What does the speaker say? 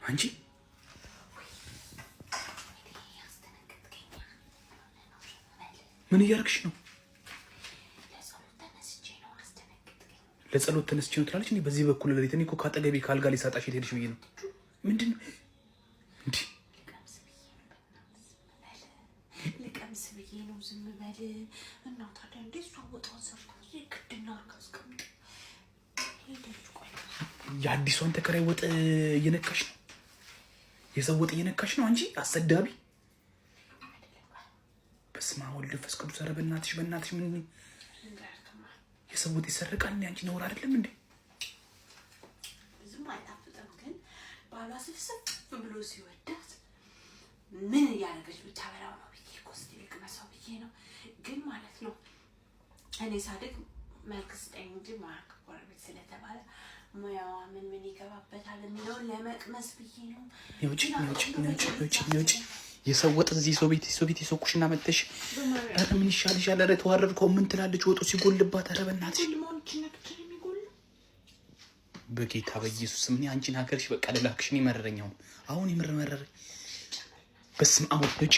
አንቺ ምን እያደረግሽ ነው? ለጸሎት ተነስቼ ነው ትላለች። እንዴ በዚህ በኩል ለሌት እኔ እኮ ካጠገቤ ካልጋ ላይ ሳጣሽ ሄድሽ ብዬ ነው። ምንድን ነው እንዴ? ልቀምስ ብዬ ነው። ዝም በል እና ታዲያ እንዴ እሷ ወጣውን ሰርታ ግድና አርጋስ ቀምጥ ሄደች። ቆይ የአዲሷን ተከራይ ወጥ እየነካሽ ነው። የሰው ወጥ እየነካሽ ነው አንቺ አሰዳቢ። በስመ አብ ወወልድ ወመንፈስ ቅዱስ። ኧረ በእናትሽ ምን የሰው ወጥ ይሰረቃል እንዴ? አንቺ ነውር አይደለም እንዴ? ብዙም አይጣፍጥም፣ ግን ባሏ ስፍስፍ ብሎ ሲወዳት ምን እያደረገች ብታበላው ነው ብዬ እኮ እስኪ ልቅመሰው ብዬ ነው። ግን ማለት ነው እኔ ሳድግ መልክ ስጠኝ እንጂ ማርክ ጎረቤት ስለተባለ ሙያዋ ምን ይገባበታል የሚለውን ለመቅመስ ብዬ ነው። ይውጭ የሰው ወጥ እዚህ ሰው ቤት የሰው ኩሽና መጥተሽ፣ ኧረ ምን ይሻልሻል? ኧረ ተዋረድከው። ምን ትላለች ወጡ ሲጎልባት? ኧረ በእናትሽ በጌታ በኢየሱስ ምን አንቺን ሀገርሽ በቃ ልላክሽ። እኔ መረረኝ አሁን የምር መረረኝ። በስመ አብ ውጭ